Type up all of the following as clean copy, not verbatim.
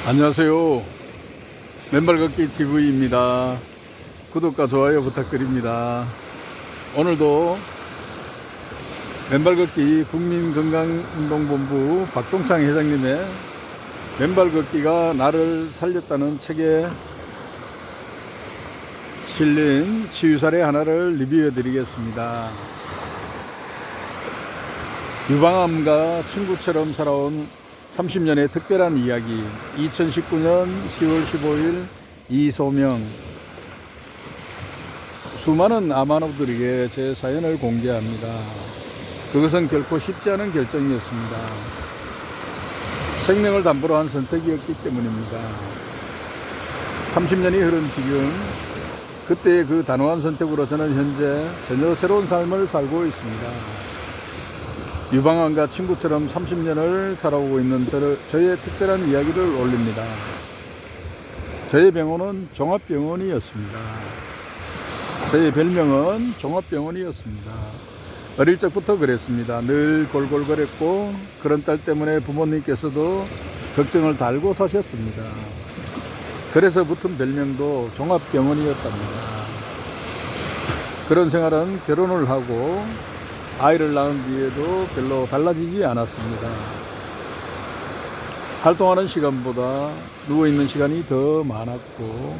안녕하세요. 맨발걷기 TV입니다. 구독과 좋아요 부탁드립니다. 오늘도 맨발걷기 국민건강운동본부 박동창 회장님의 맨발걷기가 나를 살렸다는 책에 실린 치유 사례 하나를 리뷰해 드리겠습니다. 유방암과 친구처럼 살아온 30년의 특별한 이야기. 2019년 10월 15일 이소명. 수많은 암환우들에게 제 사연을 공개합니다. 그것은 결코 쉽지 않은 결정이었습니다. 생명을 담보로 한 선택이었기 때문입니다. 30년이 흐른 지금 그때의 그 단호한 선택으로 저는 현재 전혀 새로운 삶을 살고 있습니다. 유방암과 친구처럼 30년을 살아오고 있는 저의 특별한 이야기를 올립니다. 저의 병원은 종합병원이었습니다. 저의 별명은 종합병원이었습니다. 어릴 적부터 그랬습니다. 늘 골골거렸고 그런 딸 때문에 부모님께서도 걱정을 달고 사셨습니다. 그래서 붙은 별명도 종합병원이었답니다. 그런 생활은 결혼을 하고 아이를 낳은 뒤에도 별로 달라지지 않았습니다. 활동하는 시간보다 누워있는 시간이 더 많았고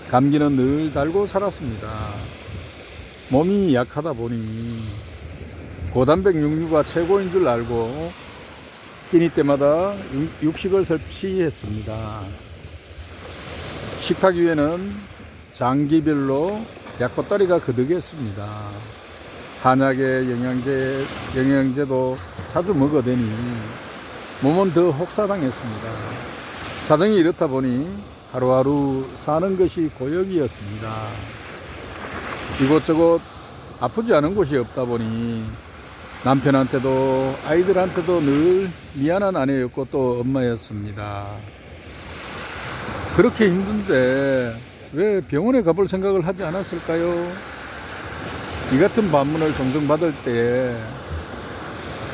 감기는 늘 달고 살았습니다. 몸이 약하다 보니 고단백 육류가 최고인 줄 알고 끼니 때마다 육식을 섭취했습니다. 식탁 위에는 장기별로 약보따리가 거득했습니다. 한약의 영양제도 자주 먹어대니 몸은 더 혹사당했습니다. 사정이 이렇다 보니 하루하루 사는 것이 고역이었습니다. 이곳저곳 아프지 않은 곳이 없다 보니 남편한테도 아이들한테도 늘 미안한 아내였고 또 엄마였습니다. 그렇게 힘든데 왜 병원에 가볼 생각을 하지 않았을까요? 이 같은 반문을 종종 받을 때에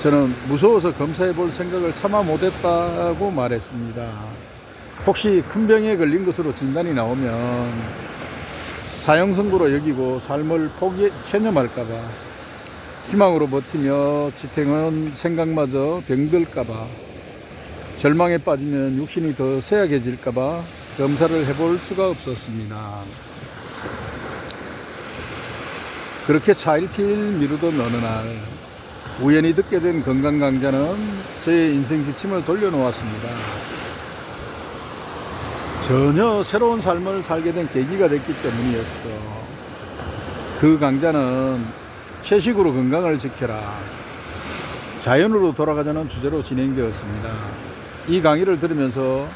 저는 무서워서 검사해 볼 생각을 차마 못했다고 말했습니다. 혹시 큰 병에 걸린 것으로 진단이 나오면 사형선고로 여기고 삶을 체념할까봐, 희망으로 버티며 지탱한 생각마저 병들까봐, 절망에 빠지면 육신이 더 쇠약해질까봐 검사를 해볼 수가 없었습니다. 그렇게 차일피일 미루던 어느 날 우연히 듣게 된 건강 강좌는 저의 인생 지침을 돌려놓았습니다. 전혀 새로운 삶을 살게 된 계기가 됐기 때문이었죠. 그 강좌는 채식으로 건강을 지켜라, 자연으로 돌아가자는 주제로 진행되었습니다. 이 강의를 들으면서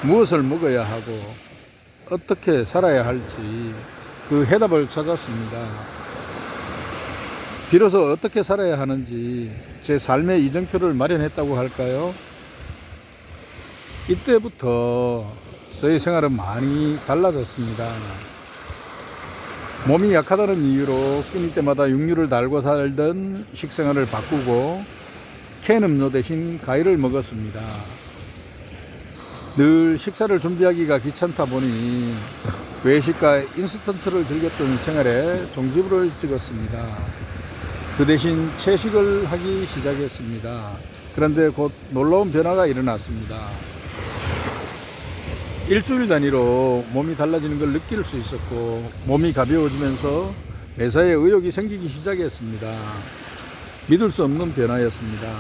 무엇을 먹어야 하고 어떻게 살아야 할지 그 해답을 찾았습니다. 비로소 어떻게 살아야 하는지 제 삶의 이정표를 마련했다고 할까요? 이때부터 저의 생활은 많이 달라졌습니다. 몸이 약하다는 이유로 끼니 때마다 육류를 달고 살던 식생활을 바꾸고 캔 음료 대신 과일을 먹었습니다. 늘 식사를 준비하기가 귀찮다 보니 외식과 인스턴트를 즐겼던 생활에 종지부를 찍었습니다. 그 대신 채식을 하기 시작했습니다. 그런데 곧 놀라운 변화가 일어났습니다. 일주일 단위로 몸이 달라지는 걸 느낄 수 있었고 몸이 가벼워지면서 매사에 의욕이 생기기 시작했습니다. 믿을 수 없는 변화였습니다.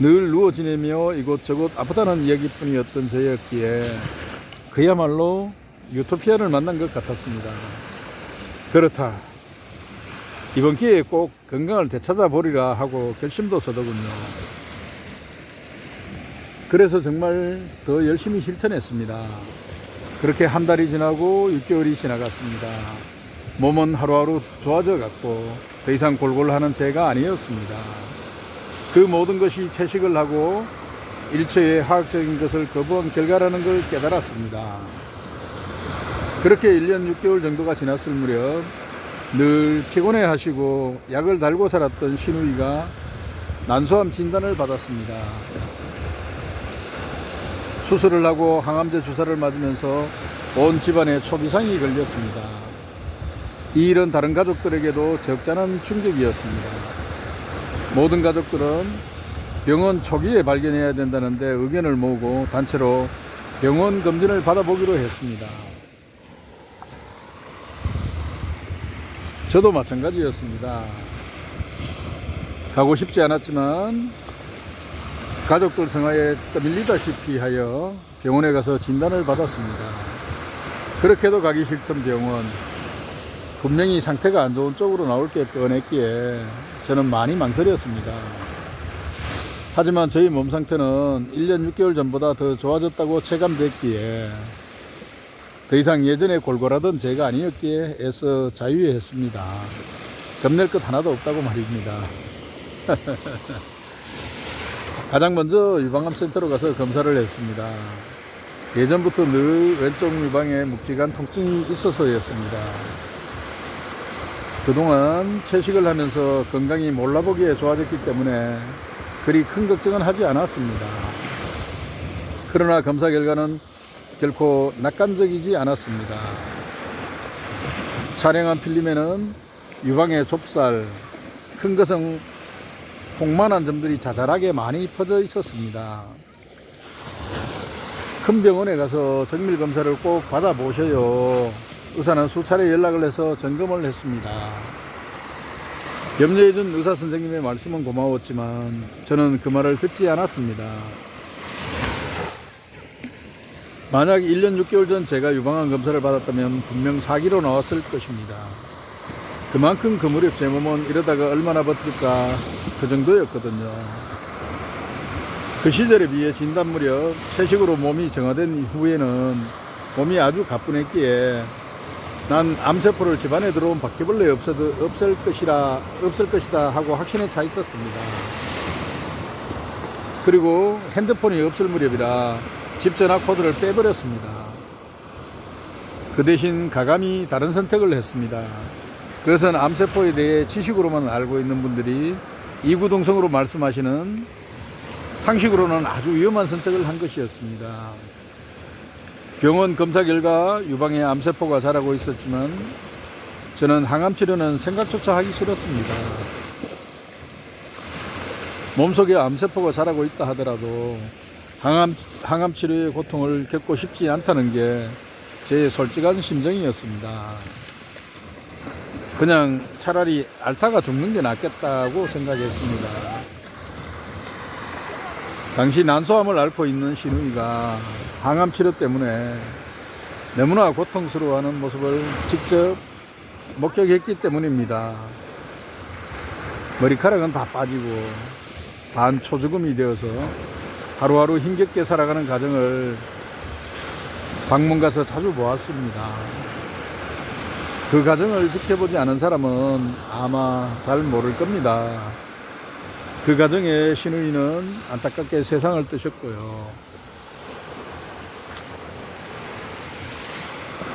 늘 누워 지내며 이곳저곳 아프다는 이야기뿐이었던 저였기에 그야말로 유토피아를 만난 것 같았습니다. 그렇다, 이번 기회에 꼭 건강을 되찾아보리라 하고 결심도 서더군요. 그래서 정말 더 열심히 실천했습니다. 그렇게 한 달이 지나고 6개월이 지나갔습니다. 몸은 하루하루 좋아져 갔고 더 이상 골골하는 제가 아니었습니다. 그 모든 것이 채식을 하고 일체의 화학적인 것을 거부한 결과라는 걸 깨달았습니다. 그렇게 1년 6개월 정도가 지났을 무렵 늘 피곤해 하시고 약을 달고 살았던 시누이가 난소암 진단을 받았습니다. 수술을 하고 항암제 주사를 맞으면서 온 집안에 초비상이 걸렸습니다. 이 일은 다른 가족들에게도 적잖은 충격이었습니다. 모든 가족들은 병원 초기에 발견해야 된다는데 의견을 모으고 단체로 병원 검진을 받아보기로 했습니다. 저도 마찬가지였습니다. 가고 싶지 않았지만 가족들 성화에 떠밀리다시피 하여 병원에 가서 진단을 받았습니다. 그렇게도 가기 싫던 병원, 분명히 상태가 안 좋은 쪽으로 나올 게 뻔했기에 저는 많이 망설였습니다. 하지만 저희 몸 상태는 1년 6개월 전보다 더 좋아졌다고 체감됐기에 더 이상 예전에 골골하던 제가 아니었기에 애써 자유했습니다. 겁낼 것 하나도 없다고 말입니다. 가장 먼저 유방암센터로 가서 검사를 했습니다. 예전부터 늘 왼쪽 유방에 묵직한 통증이 있어서였습니다. 그동안 채식을 하면서 건강이 몰라보기에 좋아졌기 때문에 그리 큰 걱정은 하지 않았습니다. 그러나 검사 결과는 결코 낙관적이지 않았습니다. 촬영한 필름에는 유방의 좁쌀, 큰 것은 폭만한 점들이 자잘하게 많이 퍼져 있었습니다. 큰 병원에 가서 정밀검사를 꼭 받아보셔요. 의사는 수차례 연락을 해서 점검을 했습니다. 염려해준 의사 선생님의 말씀은 고마웠지만 저는 그 말을 듣지 않았습니다. 만약 1년 6개월 전 제가 유방암 검사를 받았다면 분명 사기로 나왔을 것입니다. 그만큼 그 무렵 제 몸은 이러다가 얼마나 버틸까 그 정도였거든요. 그 시절에 비해 진단 무렵 채식으로 몸이 정화된 후에는 몸이 아주 가뿐했기에 난 암세포를 집안에 들어온 바퀴벌레 없을 것이다 하고 확신에 차 있었습니다. 그리고 핸드폰이 없을 무렵이라 집 전화 코드를 빼버렸습니다. 그 대신 가감히 다른 선택을 했습니다. 그것은 암세포에 대해 지식으로만 알고 있는 분들이 이구동성으로 말씀하시는 상식으로는 아주 위험한 선택을 한 것이었습니다. 병원 검사 결과 유방에 암세포가 자라고 있었지만 저는 항암 치료는 생각조차 하기 싫었습니다. 몸속에 암세포가 자라고 있다 하더라도 항암 치료의 고통을 겪고 싶지 않다는 게 제 솔직한 심정이었습니다. 그냥 차라리 앓다가 죽는 게 낫겠다고 생각했습니다. 당시 난소암을 앓고 있는 시누이가 항암 치료 때문에 너무나 고통스러워하는 모습을 직접 목격했기 때문입니다. 머리카락은 다 빠지고 반초죽음이 되어서 하루하루 힘겹게 살아가는 가정을 방문 가서 자주 보았습니다. 그 가정을 지켜보지 않은 사람은 아마 잘 모를 겁니다. 그 가정의 시누이는 안타깝게 세상을 뜨셨고요.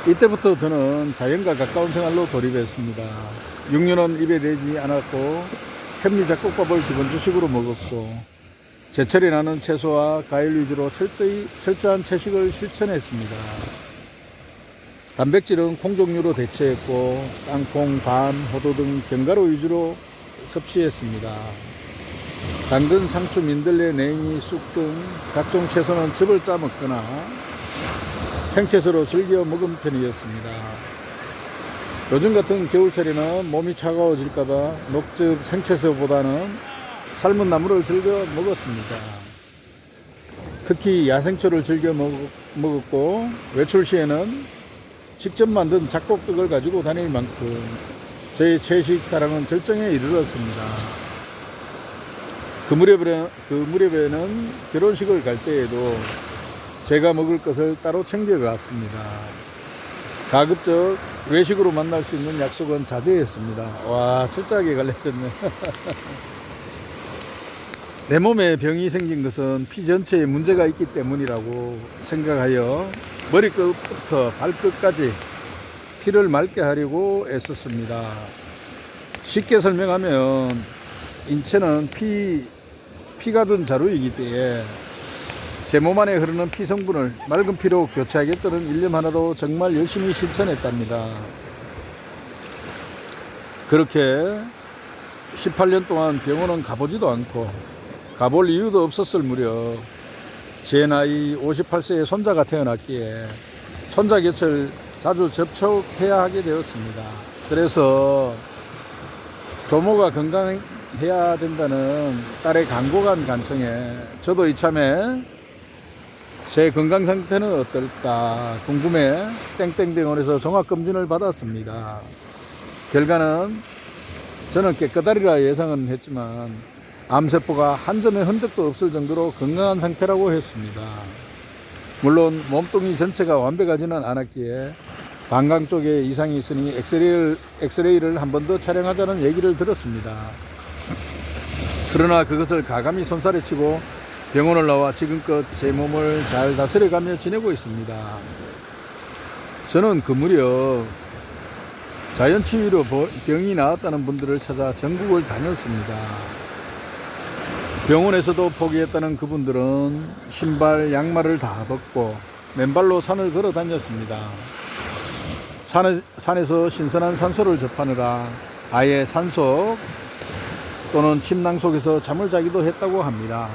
이때부터 저는 자연과 가까운 생활로 돌입했습니다. 육류는 입에 대지 않았고 현미 잡곡밥을 기본주식으로 먹었고 제철에 나는 채소와 과일 위주로 철저한 채식을 실천했습니다. 단백질은 콩 종류로 대체했고 땅콩, 밤, 호두 등 견과류 위주로 섭취했습니다. 당근, 상추, 민들레, 냉이, 쑥 등 각종 채소는 즙을 짜 먹거나 생채소로 즐겨 먹은 편이었습니다. 요즘 같은 겨울철에는 몸이 차가워질까봐 녹즙 생채소보다는 삶은 나물을 즐겨 먹었습니다. 특히 야생초를 즐겨 먹었고 외출 시에는 직접 만든 잡곡떡을 가지고 다닐 만큼 저의 채식 사랑은 절정에 이르렀습니다. 그 무렵에는 결혼식을 갈 때에도 제가 먹을 것을 따로 챙겨갔습니다. 가급적 외식으로 만날 수 있는 약속은 자제했습니다. 와, 철저하게 관리했네. 내 몸에 병이 생긴 것은 피 전체에 문제가 있기 때문이라고 생각하여 머리끝부터 발끝까지 피를 맑게 하려고 애썼습니다. 쉽게 설명하면 인체는 피가 든 자루이기 때문에 제 몸 안에 흐르는 피 성분을 맑은 피로 교체하겠다는 일념 하나로 정말 열심히 실천했답니다. 그렇게 18년 동안 병원은 가보지도 않고 가볼 이유도 없었을 무렵 제 나이 58세의 손자가 태어났기에 손자 곁을 자주 접촉해야 하게 되었습니다. 그래서 조모가 건강해야 된다는 딸의 간곡한 간청에 저도 이참에 제 건강 상태는 어떨까 궁금해 땡땡병원에서 종합검진을 받았습니다. 결과는 저는 깨끗하리라 예상은 했지만 암세포가 한 점의 흔적도 없을 정도로 건강한 상태라고 했습니다. 물론 몸뚱이 전체가 완벽하지는 않았기에 방광 쪽에 이상이 있으니 엑스레이를 한 번 더 촬영하자는 얘기를 들었습니다. 그러나 그것을 가감히 손살에 치고 병원을 나와 지금껏 제 몸을 잘 다스려가며 지내고 있습니다. 저는 그 무렵 자연치유로 병이 나았다는 분들을 찾아 전국을 다녔습니다. 병원에서도 포기했다는 그분들은 신발, 양말을 다 벗고 맨발로 산을 걸어 다녔습니다. 산에서 신선한 산소를 접하느라 아예 산속 또는 침낭 속에서 잠을 자기도 했다고 합니다.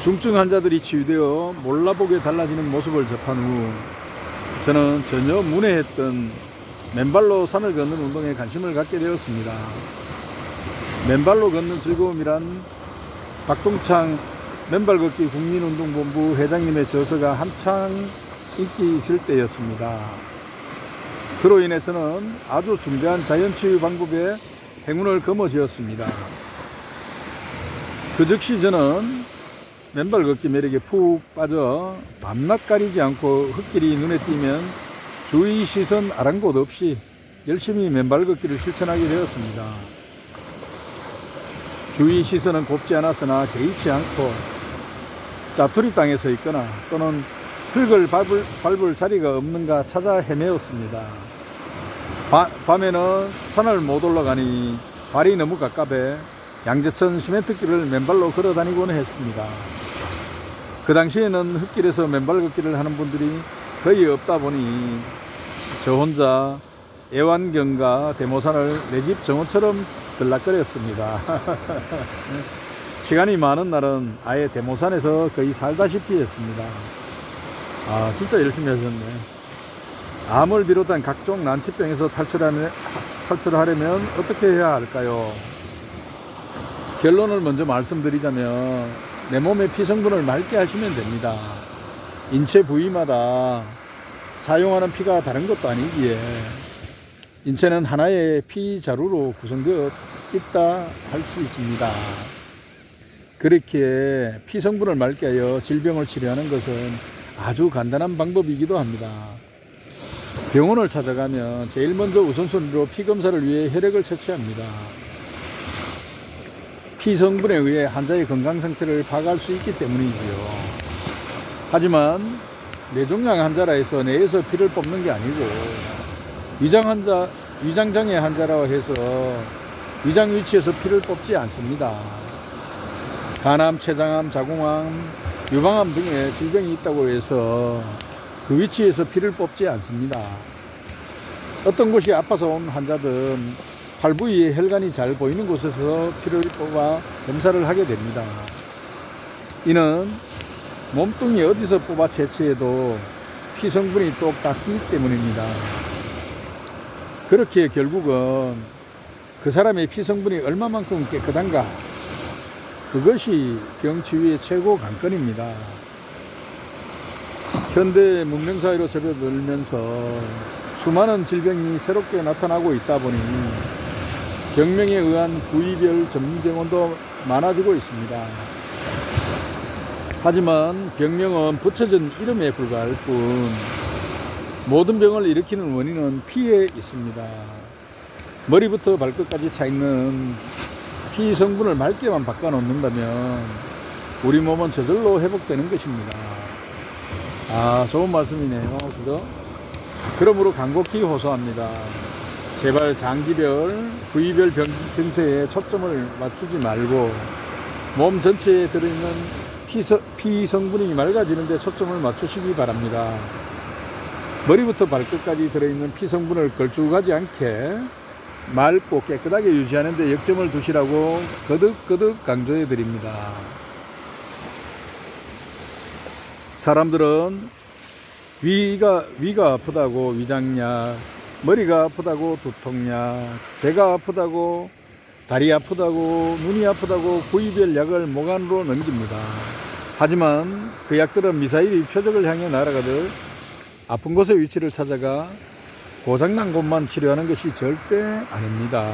중증 환자들이 치유되어 몰라보게 달라지는 모습을 접한 후 저는 전혀 문외했던 맨발로 산을 걷는 운동에 관심을 갖게 되었습니다. 맨발로 걷는 즐거움이란 박동창 맨발걷기 국민운동본부 회장님의 저서가 한창 인기 있을 때였습니다. 그로 인해서는 아주 중대한 자연치유 방법에 행운을 거머쥐었습니다. 그 즉시 저는 맨발 걷기 매력에 푹 빠져 밤낮 가리지 않고 흙길이 눈에 띄면 주의 시선 아랑곳 없이 열심히 맨발 걷기를 실천하게 되었습니다. 주의 시선은 곱지 않았으나 개의치 않고 짜투리 땅에 서 있거나 또는 흙을 밟을 자리가 없는가 찾아 헤매었습니다. 밤에는 산을 못 올라가니 발이 너무 갑갑해 양재천 시멘트길을 맨발로 걸어 다니곤 했습니다. 그 당시에는 흙길에서 맨발 걷기를 하는 분들이 거의 없다 보니 저 혼자 애완견과 대모산을 내 집 정원처럼 들락거렸습니다. 시간이 많은 날은 아예 대모산에서 거의 살다시피 했습니다. 아, 진짜 열심히 하셨네. 암을 비롯한 각종 난치병에서 탈출하려면 어떻게 해야 할까요? 결론을 먼저 말씀드리자면 내 몸의 피 성분을 맑게 하시면 됩니다. 인체 부위마다 사용하는 피가 다른 것도 아니기에 인체는 하나의 피 자루로 구성되어 있다 할 수 있습니다. 그렇게 피 성분을 맑게 하여 질병을 치료하는 것은 아주 간단한 방법이기도 합니다. 병원을 찾아가면 제일 먼저 우선순위로 피 검사를 위해 혈액을 채취합니다. 피 성분에 의해 환자의 건강 상태를 파악할 수 있기 때문이지요. 하지만 뇌종양 환자라 해서 뇌에서 피를 뽑는 게 아니고 위장장애 환자라고 해서 위장 위치에서 피를 뽑지 않습니다. 간암, 췌장암, 자궁암, 유방암 등의 질병이 있다고 해서 그 위치에서 피를 뽑지 않습니다. 어떤 곳이 아파서 온 환자든 팔 부위에 혈관이 잘 보이는 곳에서 피를 뽑아 검사를 하게 됩니다. 이는 몸뚱이 어디서 뽑아 채취해도 피 성분이 똑같기 때문입니다. 그렇게 결국은 그 사람의 피 성분이 얼마만큼 깨끗한가, 그것이 병치유의 최고 관건입니다. 현대 문명사회로 접어들면서 수많은 질병이 새롭게 나타나고 있다 보니 병명에 의한 부위별 전문병원도 많아지고 있습니다. 하지만 병명은 붙여진 이름에 불과할 뿐 모든 병을 일으키는 원인은 피에 있습니다. 머리부터 발끝까지 차있는 피 성분을 맑게만 바꿔놓는다면 우리 몸은 저절로 회복되는 것입니다. 아, 좋은 말씀이네요. 그죠? 그러므로 간곡히 호소합니다. 제발 장기별, 부위별 병 증세에 초점을 맞추지 말고 몸 전체에 들어있는 피 성분이 맑아지는 데 초점을 맞추시기 바랍니다. 머리부터 발끝까지 들어있는 피 성분을 걸쭉하지 않게 맑고 깨끗하게 유지하는 데 역점을 두시라고 거듭거듭 강조해 드립니다. 사람들은 위가 아프다고 위장약, 머리가 아프다고 두통약, 배가 아프다고 다리 아프다고 눈이 아프다고 부위별 약을 모간으로 넘깁니다. 하지만 그 약들은 미사일이 표적을 향해 날아가듯 아픈 곳의 위치를 찾아가 고장난 곳만 치료하는 것이 절대 아닙니다.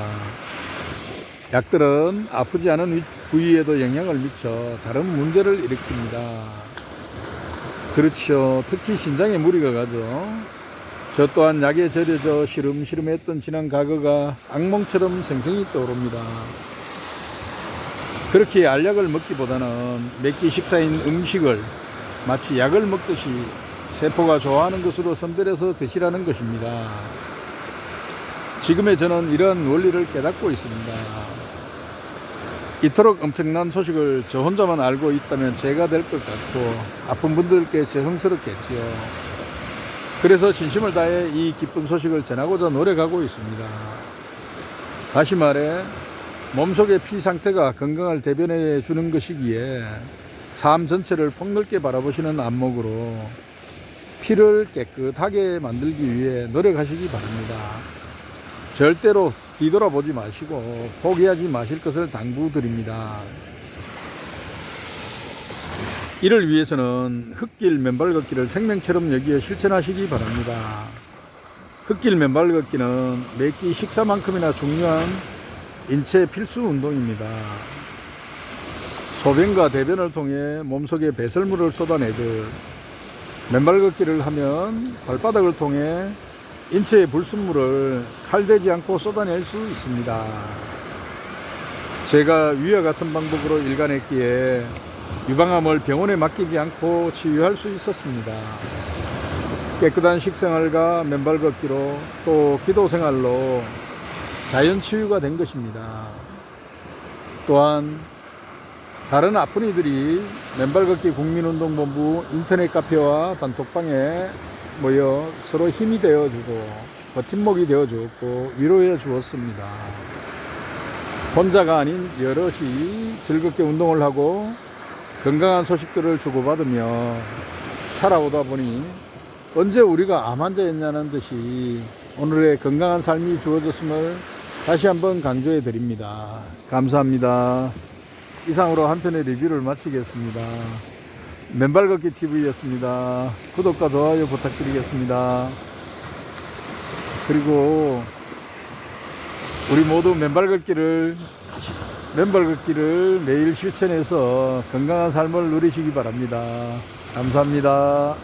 약들은 아프지 않은 부위에도 영향을 미쳐 다른 문제를 일으킵니다. 그렇죠. 특히 신장에 무리가 가죠. 저 또한 약에 절여져 시름시름했던 지난 과거가 악몽처럼 생생히 떠오릅니다. 그렇게 알약을 먹기보다는 매끼 식사인 음식을 마치 약을 먹듯이 세포가 좋아하는 것으로 선별해서 드시라는 것입니다. 지금의 저는 이러한 원리를 깨닫고 있습니다. 이토록 엄청난 소식을 저 혼자만 알고 있다면 제가 될 것 같고 아픈 분들께 죄송스럽겠지요. 그래서 진심을 다해 이 기쁜 소식을 전하고자 노력하고 있습니다. 다시 말해 몸속의 피 상태가 건강을 대변해 주는 것이기에 삶 전체를 폭넓게 바라보시는 안목으로 피를 깨끗하게 만들기 위해 노력하시기 바랍니다. 절대로 뒤돌아보지 마시고 포기하지 마실 것을 당부드립니다. 이를 위해서는 흙길 맨발 걷기를 생명처럼 여기어 실천하시기 바랍니다. 흙길 맨발 걷기는 매끼 식사만큼이나 중요한 인체 필수 운동입니다. 소변과 대변을 통해 몸속에 배설물을 쏟아내듯 맨발 걷기를 하면 발바닥을 통해 인체의 불순물을 칼대지 않고 쏟아낼 수 있습니다. 제가 위와 같은 방법으로 일관했기에 유방암을 병원에 맡기지 않고 치유할 수 있었습니다. 깨끗한 식생활과 맨발 걷기로 또 기도 생활로 자연 치유가 된 것입니다. 또한 다른 아픈 이들이 맨발 걷기 국민운동본부 인터넷 카페와 단톡방에 모여 서로 힘이 되어주고 버팀목이 되어주었고 위로해 주었습니다. 혼자가 아닌 여럿이 즐겁게 운동을 하고 건강한 소식들을 주고받으며 살아오다 보니 언제 우리가 암 환자였냐는 듯이 오늘의 건강한 삶이 주어졌음을 다시 한번 강조해 드립니다. 감사합니다. 이상으로 한편의 리뷰를 마치겠습니다. 맨발 걷기 TV였습니다. 구독과 좋아요 부탁드리겠습니다. 그리고 우리 모두 맨발 걷기를 매일 실천해서 건강한 삶을 누리시기 바랍니다. 감사합니다.